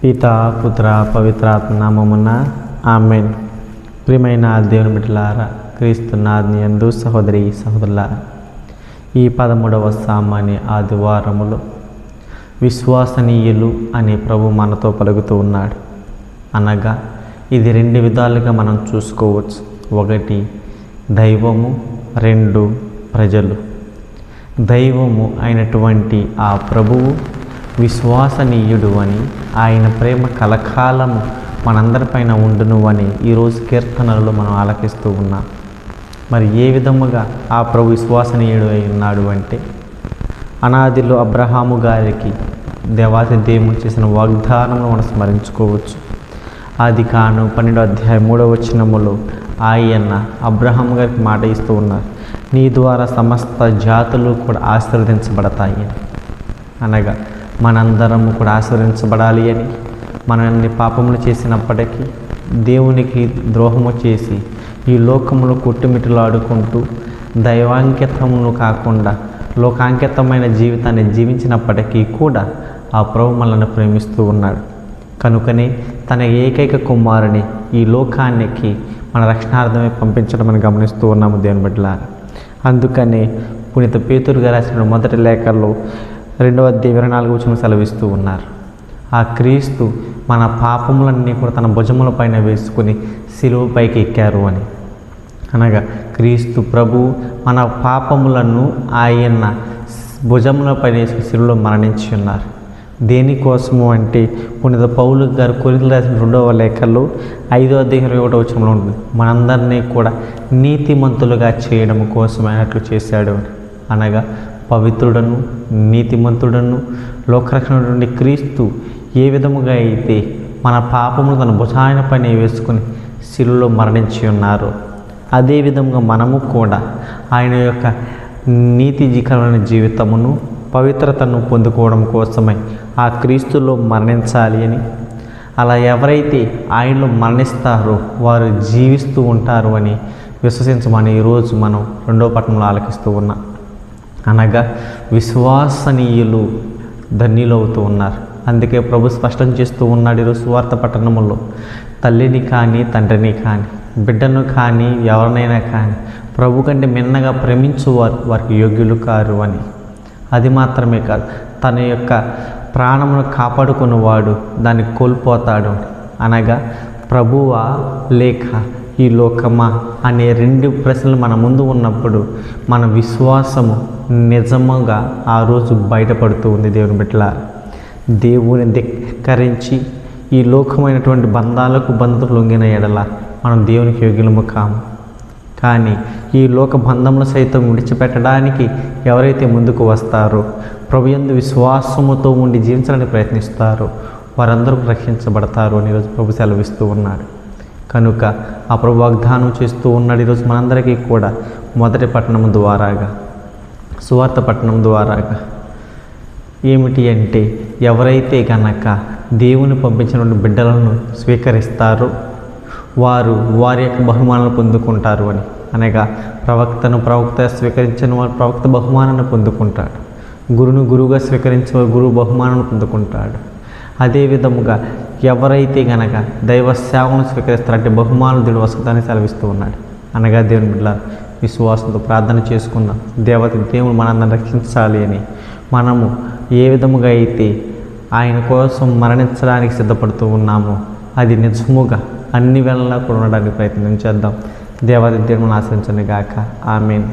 పితా పుత్ర పవిత్రాత్మ నామమున ఆమేన్. ప్రియమైన దేవుని బిడ్డలారా, క్రీస్తునాథుని యందు సహోదరి సహోదరులారా, ఈ 13వ సామాన్య ఆదివారములో విశ్వసనీయులు అనే ప్రభు మనతో పలుకుతూ ఉన్నాడు. అనగా ఇది 2 విధాలుగా మనం చూసుకోవచ్చు. 1 దైవము, 2 ప్రజలు. దైవము అయినటువంటి ఆ ప్రభువు విశ్వసనీయుడు అని, ఆయన ప్రేమ కలకాలము మనందరిపైన ఉండును అని ఈరోజు కీర్తనలలో మనం ఆలకిస్తూ ఉన్నాం. మరి ఏ విధముగా ఆ ప్రభు విశ్వసనీయుడు అయి ఉన్నాడు అంటే, అనాదిలో అబ్రహాము గారికి దేవాది దేవుడు చేసిన వాగ్దానమును మనం స్మరించుకోవచ్చు. ఆదికాండం 12వ అధ్యాయం 3వ వచనములో ఆయన అబ్రహాము గారికి మాట ఇస్తూ ఉన్నారు, నీ ద్వారా సమస్త జాతులు కూడా ఆశీర్వదించబడతాయి అని. అనగా మనందరము కూడా ఆశీర్వదించబడాలి అని, మనల్ని పాపములు చేసినప్పటికీ దేవునికి ద్రోహము చేసి ఈ లోకములో కొట్టుమిట్టులాడుకుంటూ దైవాంకితమును కాకుండా లోకాంకితమైన జీవితాన్ని జీవించినప్పటికీ కూడా ఆ ప్రభు మనల్ని ప్రేమిస్తూ ఉన్నాడు. కనుకనే తన ఏకైక కుమారుని ఈ లోకానికి మన రక్షణార్థమే పంపించడం మనం గమనిస్తూ ఉన్నాము దేవుని బిడ్డలారా. అందుకనే పునీత పేతురు గారు రాసిన మొదటి లేఖలో 2వ అధ్యాయం 24వ వచనం సెలవిస్తూ ఉన్నారు, ఆ క్రీస్తు మన పాపములన్నీ కూడా తన భుజముల పైన వేసుకుని శిలువపైకి ఎక్కారు అని. అనగా క్రీస్తు ప్రభు మన పాపములను ఆయన భుజముల పైన వేసుకుని శిలువలో మరణించి ఉన్నారు. దేనికోసము అంటే పునీత పౌలు గారు కొరింథీయులకు రాసిన 2వ లేఖలో 5వ అధ్యాయం 21వ వచనంలో ఉంటుంది, మనందరినీ కూడా నీతిమంతులుగా చేయడం కోసమైనట్లు చేశాడు అని. అనగా పవిత్రుడను నీతిమంతుడను లోకరక్షణ నుండి క్రీస్తు ఏ విధముగా అయితే మన పాపమును తన భుజాన పైన వేసుకుని శిలువలో మరణించి ఉన్నారో, అదే విధంగా మనము కూడా ఆయన యొక్క నీతికరమైన జీవితమును పవిత్రతను పొందుకోవడం కోసమై ఆ క్రీస్తులో మరణించాలి అని, అలా ఎవరైతే ఆయనలో మరణిస్తారో వారు జీవిస్తూ ఉంటారు అని విశ్వసించమని ఈరోజు మనం 2వ పట్టణంలో ఆలకిస్తూ ఉన్నాం. అనగా విశ్వసనీయులు ధన్యులు అవుతూ ఉన్నారు. అందుకే ప్రభు స్పష్టం చేస్తూ ఉన్నాడు ఈరోజు సువార్త పట్టణములో, తల్లిని కానీ తండ్రిని కానీ బిడ్డను కానీ ఎవరినైనా కానీ ప్రభు కంటే మిన్నగా ప్రేమించువారు వారికి యోగ్యులు కారు అని. అది మాత్రమే కాదు, తన యొక్క ప్రాణమును కాపాడుకున్నవాడు దాన్ని కోల్పోతాడు. అనగా ప్రభువా లేక ఈ లోకమా అనే 2 ప్రశ్నలు మన ముందు ఉన్నప్పుడు మన విశ్వాసము నిజముగా ఆ రోజు బయటపడుతూ ఉంది. దేవుని బిడ్డలారా, దేవుని ధిక్కరించి ఈ లోకమైనటువంటి బంధాలకు బంధువులు లొంగిన ఎడల మనం దేవునికి యోగ్యులము కాము. కానీ ఈ లోక బంధములు సైతం విడిచిపెట్టడానికి ఎవరైతే ముందుకు వస్తారో, ప్రభు యందు విశ్వాసముతో ఉండి జీవించడానికి ప్రయత్నిస్తారో వారందరూ రక్షించబడతారు అని ఈరోజు ప్రభు సెలవిస్తూ ఉన్నాడు. కనుక ఆ ప్రభు వాగ్దానం చేస్తూ ఉన్నాడు ఈరోజు మనందరికీ కూడా మొదటి పట్టణం ద్వారాగా, సువార్త పట్టణం ద్వారాగా. ఏమిటి అంటే, ఎవరైతే గనక దేవుని పంపించిన బిడ్డలను స్వీకరిస్తారో వారు వారి యొక్క బహుమానాలను పొందుకుంటారు అని. అనగా ప్రవక్త స్వీకరించిన వారు ప్రవక్త బహుమానాన్ని పొందుకుంటాడు, గురువును గురువుగా స్వీకరించిన వారు గురువు బహుమానాన్ని పొందుకుంటాడు. అదేవిధముగా ఎవరైతే గనక దైవ సేవను స్వీకరిస్తారంటే బహుమానులు దేవుడు వస్తుందని సెలవిస్తూ ఉన్నాడు. అనగా దేవుని బిడ్డల విశ్వాసంతో ప్రార్థన చేసుకుందాం, దేవుడు మనందరిని రక్షించాలి అని. మనము ఏ విధముగా అయితే ఆయన కోసం మరణించడానికి సిద్ధపడుతూ ఉన్నామో అది నిజముగా అన్ని వేళలా కూడా ఉండడానికి ప్రయత్నం చేద్దాం. దేవుని ఆశించను గాక. ఆమేన్.